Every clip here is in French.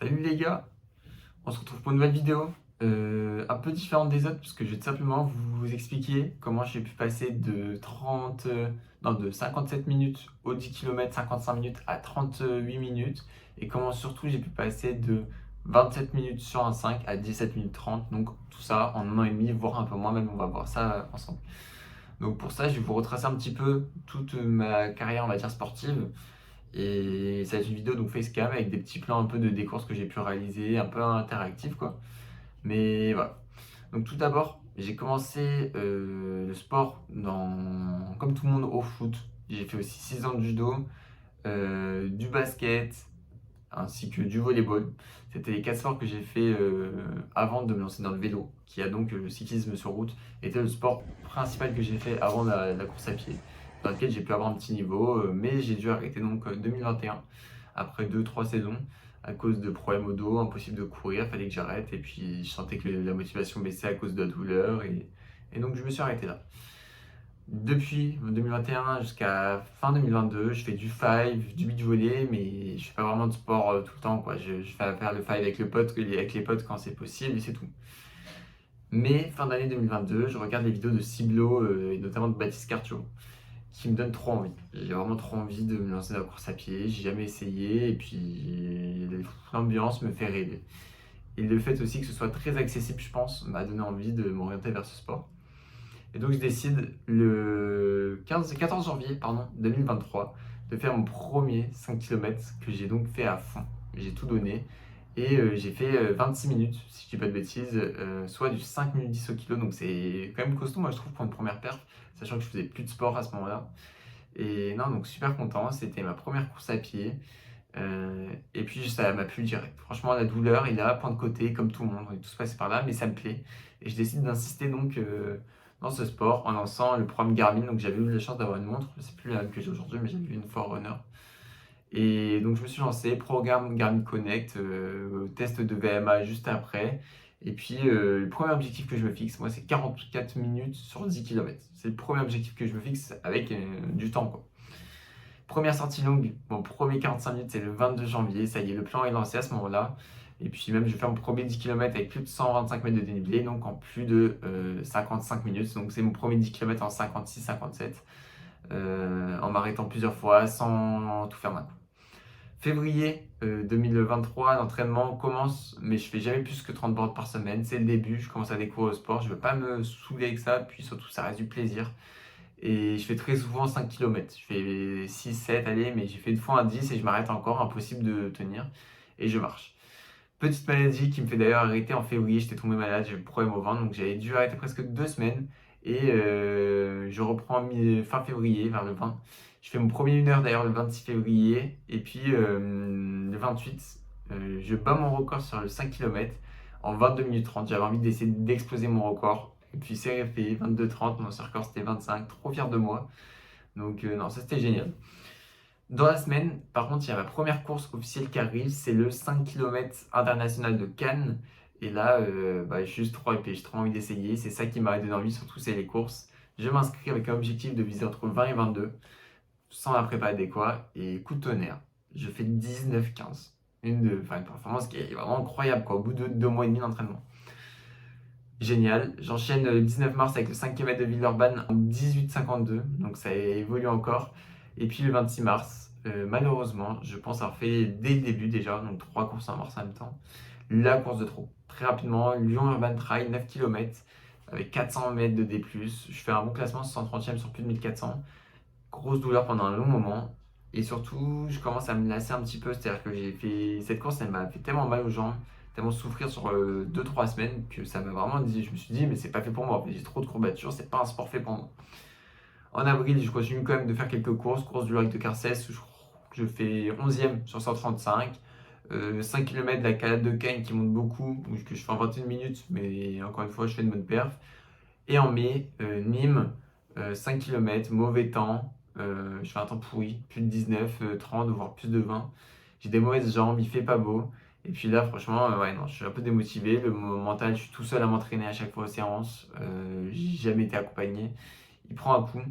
Salut les gars, on se retrouve pour une nouvelle vidéo, un peu différente des autres parce que je vais tout simplement vous expliquer comment j'ai pu passer de 57 minutes au 10 km 55 minutes à 38 minutes et comment surtout j'ai pu passer de 27 minutes sur un 5 à 17 minutes 30, donc tout ça en un an et demi, voire un peu moins même, on va voir ça ensemble. Donc pour ça, je vais vous retracer un petit peu toute ma carrière, on va dire, sportive. Et ça va être une vidéo donc facecam avec des petits plans un peu de des courses que j'ai pu réaliser, un peu interactif quoi. Mais voilà. Donc tout d'abord, j'ai commencé le sport comme tout le monde au foot. J'ai fait aussi 6 ans de judo, du basket, ainsi que du volleyball. C'était les 4 sports que j'ai fait avant de me lancer dans le vélo, qui a donc le cyclisme sur route, était le sport principal que j'ai fait avant la course à pied, dans lequel j'ai pu avoir un petit niveau, mais j'ai dû arrêter donc 2021, après 2-3 saisons, à cause de problèmes au dos, impossible de courir, fallait que j'arrête, et puis je sentais que la motivation baissait à cause de la douleur, et donc je me suis arrêté là. Depuis 2021 jusqu'à fin 2022, je fais du five, du beach volley, mais je fais pas vraiment de sport tout le temps, quoi. Je fais faire le five avec les potes quand c'est possible et c'est tout. Mais fin d'année 2022, je regarde les vidéos de Ciblo et notamment de Baptiste Cartio qui me donnent trop envie. J'ai vraiment trop envie de me lancer dans la course à pied. J'ai jamais essayé et puis l'ambiance me fait rêver. Et le fait aussi que ce soit très accessible, je pense, m'a donné envie de m'orienter vers ce sport. Et donc je décide le 14 janvier 2023 de faire mon premier 5 km que j'ai donc fait à fond. J'ai tout donné et j'ai fait 26 minutes, si je dis pas de bêtises, soit du 5 minutes 10 au kilo. Donc c'est quand même costaud, moi je trouve, pour une première perf, sachant que je faisais plus de sport à ce moment-là. Et non, donc super content, c'était ma première course à pied. Et puis ça m'a plu direct. Franchement, la douleur est là, point de côté, comme tout le monde, on est tous passés par là, mais ça me plaît. Et je décide d'insister donc dans ce sport en lançant le programme Garmin. Donc j'avais eu la chance d'avoir une montre, c'est plus la même que j'ai aujourd'hui, mais j'avais eu une Forerunner. Et donc je me suis lancé, programme Garmin Connect, test de VMA juste après. Et puis le premier objectif que je me fixe, moi, c'est 44 minutes sur 10 km. C'est le premier objectif que je me fixe avec du temps, quoi. Première sortie longue, mon premier 45 minutes, c'est le 22 janvier. Ça y est, le plan est lancé à ce moment-là. Et puis même, je vais faire mon premier 10 km avec plus de 125 mètres de dénivelé, donc en plus de 55 minutes. Donc c'est mon premier 10 km en 56-57, en m'arrêtant plusieurs fois sans tout faire d'un coup. Février 2023, l'entraînement commence, mais je fais jamais plus que 30 bornes par semaine. C'est le début, je commence à découvrir le sport. Je ne veux pas me saouler avec ça, puis surtout, ça reste du plaisir. Et je fais très souvent 5 km. Je fais 6, 7, allez, mais j'ai fait une fois un 10 et je m'arrête encore, impossible de tenir. Et je marche. Petite maladie qui me fait d'ailleurs arrêter en février. J'étais tombé malade, j'ai eu un problème au ventre, donc j'avais dû arrêter presque 2 semaines. Et je reprends fin février, vers le 20. Je fais mon premier 1 heure d'ailleurs le 26 février. Et puis le 28, je bats mon record sur le 5 km en 22 minutes 30. J'avais envie d'essayer d'exploser mon record. Et puis c'est fait, 22-30, mon record c'était 25, trop fier de moi. Donc non, ça c'était génial. Dans la semaine, par contre, il y a ma première course officielle qui arrive, c'est le 5 km international de Cannes. Et là, je suis juste trop épais, j'ai trop envie d'essayer. C'est ça qui m'a donné envie, surtout c'est les courses. Je m'inscris avec un objectif de viser entre 20 et 22, sans la prépa adéquate. Et coup de tonnerre, je fais 19-15. Une performance qui est vraiment incroyable, quoi, au bout de 2 mois et demi d'entraînement. Génial. J'enchaîne le 19 mars avec le 5 km de Villeurbanne en 18,52, donc ça évolue encore. Et puis le 26 mars, malheureusement, je pense avoir fait dès le début déjà, donc 3 courses en mars en même temps, la course de trop. Très rapidement, Lyon Urban Trail, 9 km, avec 400 mètres de D+. Je fais un bon classement, 130e sur plus de 1400. Grosse douleur pendant un long moment. Et surtout, je commence à me lasser un petit peu. C'est-à-dire que j'ai fait cette course, elle m'a fait tellement mal aux jambes, tellement souffrir sur 2-3 semaines que ça m'a vraiment dit. Je me suis dit, mais c'est pas fait pour moi. En fait, j'ai trop de courbatures, c'est pas un sport fait pour moi. En avril, je continue quand même de faire quelques courses du lac de Carcès, où je fais 11e sur 135. 5 km de la Calade de Cagnes qui monte beaucoup, que je fais en 21 minutes, mais encore une fois, je fais une bonne perf. Et en mai, Nîmes, 5 km, mauvais temps, je fais un temps pourri, plus de 19, 30, voire plus de 20. J'ai des mauvaises jambes, il fait pas beau. Et puis là, franchement, ouais, non, je suis un peu démotivé. Le mental, je suis tout seul à m'entraîner à chaque fois aux séances. J'ai jamais été accompagné. Il prend un coup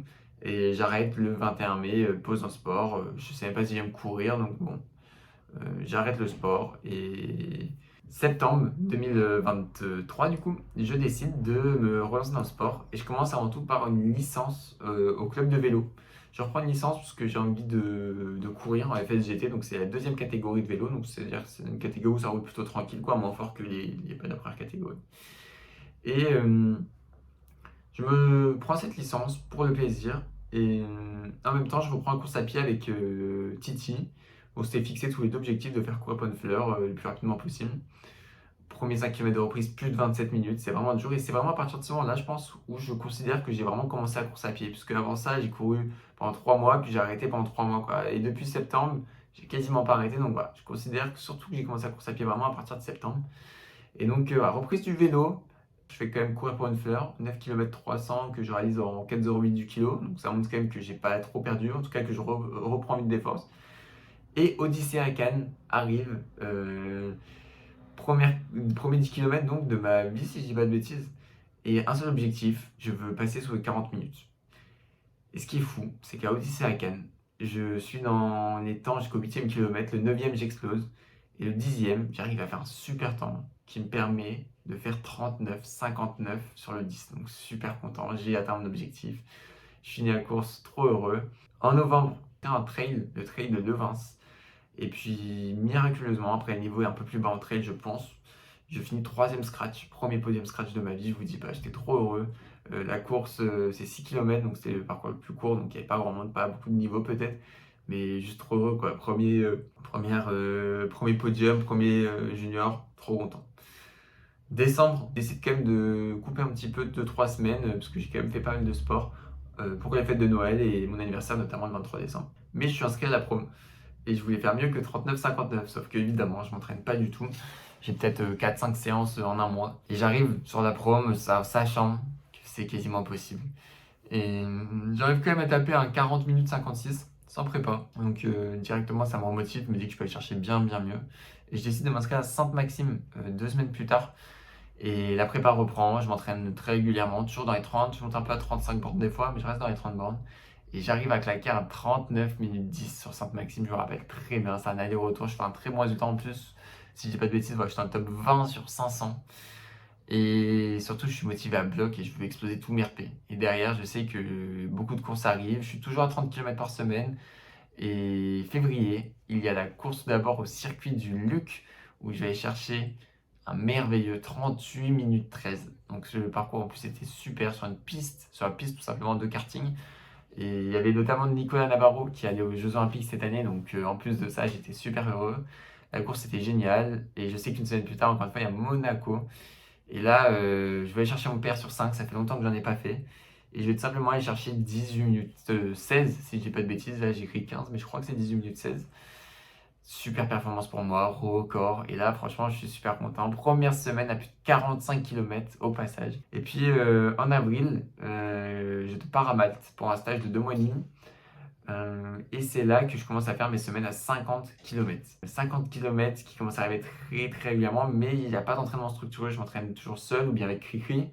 et j'arrête le 21 mai, pause en sport. Je sais même pas si j'aime courir, donc bon. j'arrête le sport et septembre 2023 du coup, je décide de me relancer dans le sport et je commence avant tout par une licence au club de vélo. Je reprends une licence parce que j'ai envie de courir en FSGT, donc c'est la deuxième catégorie de vélo, donc c'est-à-dire que c'est une catégorie où ça roule plutôt tranquille, quoi, moins fort que la première catégorie. Et je me prends cette licence pour le plaisir et en même temps je reprends un course à pied avec Titi. On s'était fixé tous les deux objectifs de faire courir Ponnefleur le plus rapidement possible. Premier 5 km de reprise, plus de 27 minutes, c'est vraiment dur et c'est vraiment à partir de ce moment-là, je pense, où je considère que j'ai vraiment commencé la course à pied. Puisque avant ça, j'ai couru pendant 3 mois, puis j'ai arrêté pendant 3 mois, quoi. Et depuis septembre, j'ai quasiment pas arrêté, donc voilà, je considère que surtout que j'ai commencé la course à pied vraiment à partir de septembre. Et donc, reprise du vélo, je fais quand même courir pour une fleur, 9 km 300 que je réalise en 4,08 du kilo. Donc ça montre quand même que j'ai pas trop perdu, en tout cas que je reprends vite des forces. Et Odyssée à Cannes arrive, premier 10 km donc de ma vie si je dis pas de bêtises. Et un seul objectif, je veux passer sous les 40 minutes. Et ce qui est fou, c'est qu'à Odyssée à Cannes, je suis dans les temps jusqu'au 8e kilomètre, le 9e j'explose, et le 10e j'arrive à faire un super temps qui me permet de faire 39,59 sur le 10. Donc super content, j'ai atteint mon objectif. Je finis la course trop heureux. En novembre, un trail, le trail de Levins. Et puis miraculeusement, après un niveau un peu plus bas en trail, je pense, je finis 3e scratch, premier podium scratch de ma vie, je vous dis pas, j'étais trop heureux. La course, c'est 6 km, donc c'était le parcours le plus court, donc il n'y avait pas grand monde, pas beaucoup de niveau peut-être, mais juste trop heureux quoi. Premier podium, premier junior, trop content. Décembre, décide quand même de couper un petit peu 2-3 semaines, parce que j'ai quand même fait pas mal de sport, pour la fête de Noël et mon anniversaire, notamment le 23 décembre. Mais je suis inscrit à la prom. Et je voulais faire mieux que 39,59, sauf que évidemment, je m'entraîne pas du tout. J'ai peut-être 4-5 séances en un mois. Et j'arrive sur la prom, sachant que c'est quasiment impossible. Et j'arrive quand même à taper un 40 minutes 56, sans prépa. Donc directement, ça me remotive, me dit que je peux aller chercher bien mieux. Et je décide de m'inscrire à Sainte-Maxime 2 semaines plus tard. Et la prépa reprend, je m'entraîne très régulièrement, toujours dans les 30, je monte un peu à 35 bornes des fois, mais je reste dans les 30 bornes. Et j'arrive à claquer un 39 minutes 10 sur Sainte-Maxime, je me rappelle très bien, c'est un aller-retour, je fais un très bon résultat en plus. Si je dis pas de bêtises, voilà, je suis dans le top 20 sur 500. Et surtout, je suis motivé à bloc et je veux exploser tous mes RP. Et derrière, je sais que beaucoup de courses arrivent, je suis toujours à 30 km par semaine. Et février, il y a la course d'abord au circuit du Luc, où je vais aller chercher un merveilleux 38 minutes 13. Donc le parcours en plus était super sur la piste tout simplement de karting. Et il y avait notamment Nicolas Navarro qui allait aux Jeux Olympiques cette année, donc en plus de ça, j'étais super heureux. La course était géniale, et je sais qu'une semaine plus tard, encore une fois, il y a Monaco. Et là, je vais aller chercher mon PR sur 5, ça fait longtemps que j'en ai pas fait. Et je vais tout simplement aller chercher 18 minutes 16, si je dis pas de bêtises, là j'écris 15, mais je crois que c'est 18 minutes 16. Super performance pour moi, record. Et là, franchement, je suis super content. Première semaine à plus de 45 km au passage. Et puis en avril, je pars à Malte pour un stage de 2 mois et demi. Et c'est là que je commence à faire mes semaines à 50 km. 50 km qui commencent à arriver très régulièrement, mais il n'y a pas d'entraînement structuré. Je m'entraîne toujours seul ou bien avec Cricri.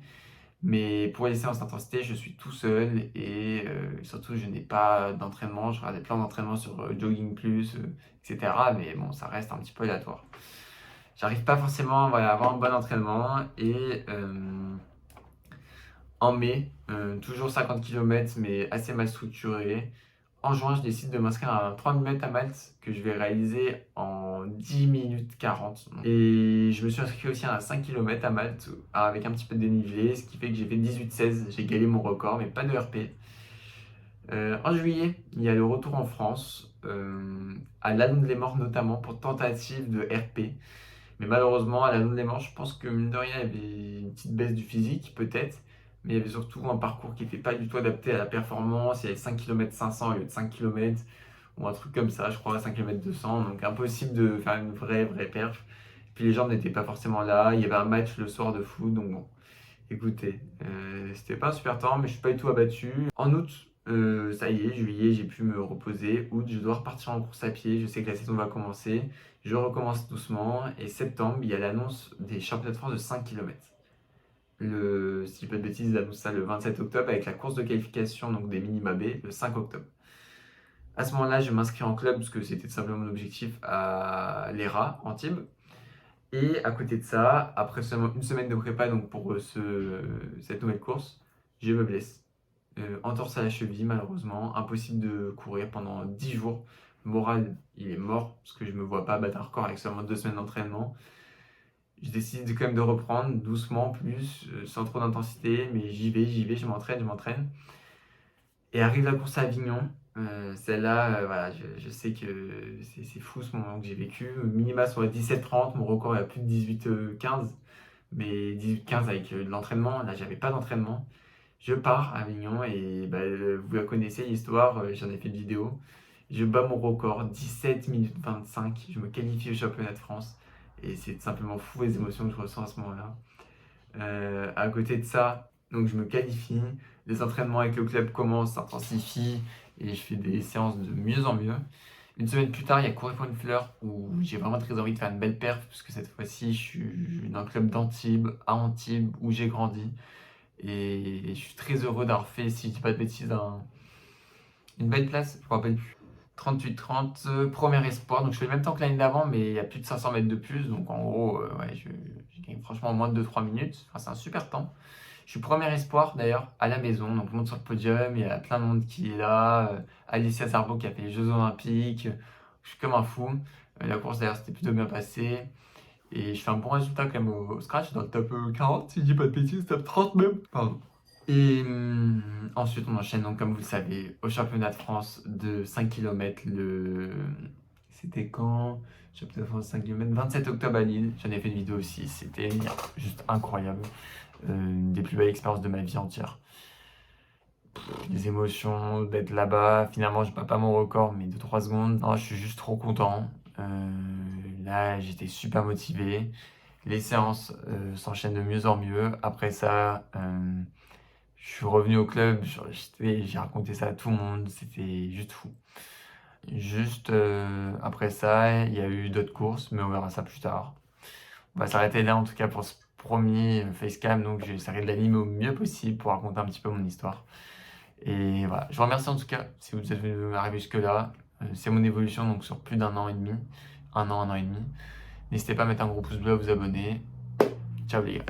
Mais pour les séances d'intensité, je suis tout seul et surtout, je n'ai pas d'entraînement. Je regarde des plans d'entraînement sur Jogging Plus, etc. Mais bon, ça reste un petit peu aléatoire. J'arrive pas forcément à avoir un bon entraînement et en mai, toujours 50 km mais assez mal structuré. En juin, je décide de m'inscrire à un 3000 mètres à Malte que je vais réaliser en 10 minutes 40. Et je me suis inscrit aussi à un 5 km à Malte avec un petit peu de dénivelé, ce qui fait que j'ai fait 18-16. J'ai gagné mon record, mais pas de RP. En juillet, il y a le retour en France, à Lannon-de-les-Morts notamment, pour tentative de RP. Mais malheureusement, à Lannon-de-les-Morts, je pense que mine de rien, il y avait une petite baisse du physique, peut-être. Mais il y avait surtout un parcours qui n'était pas du tout adapté à la performance. Il y avait 5 km 500 au lieu de 5 km, ou un truc comme ça, je crois, 5 km 200. Donc impossible de faire une vraie perf. Puis les jambes n'étaient pas forcément là. Il y avait un match le soir de foot, donc bon. Écoutez, c'était pas un super temps, mais je suis pas du tout abattu. En août, ça y est, juillet, j'ai pu me reposer. Août, je dois repartir en course à pied. Je sais que la saison va commencer. Je recommence doucement. Et septembre, il y a l'annonce des championnats de France de 5 km. Si je dis pas de bêtises, ils annoncent ça le 27 octobre avec la course de qualification donc des minima B le 5 octobre. À ce moment-là, je m'inscris en club parce que c'était tout simplement mon objectif à l'ERA, Antibes. Et à côté de ça, après seulement une semaine de prépa donc pour cette nouvelle course, je me blesse. Entorse à la cheville malheureusement, impossible de courir pendant 10 jours. Le moral, il est mort parce que je me vois pas battre un record avec seulement 2 semaines d'entraînement. Je décide quand même de reprendre doucement, plus, sans trop d'intensité, mais j'y vais, je m'entraîne. Et arrive la course à Avignon. Celle-là, voilà, je sais que c'est fou ce moment que j'ai vécu. Minima sur les 17-30, mon record est à plus de 18-15, mais 18-15 avec de l'entraînement. Là, j'avais pas d'entraînement. Je pars à Avignon et bah, vous la connaissez l'histoire, j'en ai fait une vidéo. Je bats mon record, 17 minutes 25. Je me qualifie au championnat de France. Et c'est tout simplement fou les émotions que je ressens à ce moment-là. À côté de ça, donc je me qualifie, les entraînements avec le club commencent, s'intensifient et je fais des séances de mieux en mieux. Une semaine plus tard, il y a Courir pour une fleur où j'ai vraiment très envie de faire une belle perf puisque cette fois-ci, je suis dans le club d'Antibes, à Antibes, où j'ai grandi. Et je suis très heureux d'avoir fait, si je dis pas de bêtises, une belle place, je me rappelle plus. 38-30, premier espoir. Donc je fais le même temps que l'année d'avant, mais il y a plus de 500 mètres de plus. Donc en gros, ouais, je gagne franchement en moins de 2-3 minutes. Enfin, c'est un super temps. Je suis premier espoir d'ailleurs à la maison. Donc je monte sur le podium, il y a plein de monde qui est là. Alicia Zarbo qui a fait les Jeux Olympiques. Je suis comme un fou. La course d'ailleurs s'était plutôt bien passée. Et je fais un bon résultat quand même au scratch, dans le top 40, si je dis pas de bêtises, top 30 même. Pardon. Et ensuite, on enchaîne, donc, comme vous le savez, au championnat de France de 5 km. C'était quand? Championnat de France de 5 km, 27 octobre à Lille. J'en ai fait une vidéo aussi. C'était juste incroyable. Une des plus belles expériences de ma vie entière. Les émotions d'être là-bas. Finalement, je bats pas mon record, mais de 3 secondes. Non, je suis juste trop content. Là, j'étais super motivé. Les séances s'enchaînent de mieux en mieux. Après ça, je suis revenu au club, j'ai raconté ça à tout le monde, c'était juste fou. Juste après ça, il y a eu d'autres courses, mais on verra ça plus tard. On va s'arrêter là en tout cas pour ce premier facecam, donc j'essaierai de l'animer au mieux possible pour raconter un petit peu mon histoire. Et voilà, je vous remercie en tout cas si vous êtes venu arriver jusque-là. C'est mon évolution donc sur plus d'un an et demi, un an et demi. N'hésitez pas à mettre un gros pouce bleu, à vous abonner. Ciao les gars.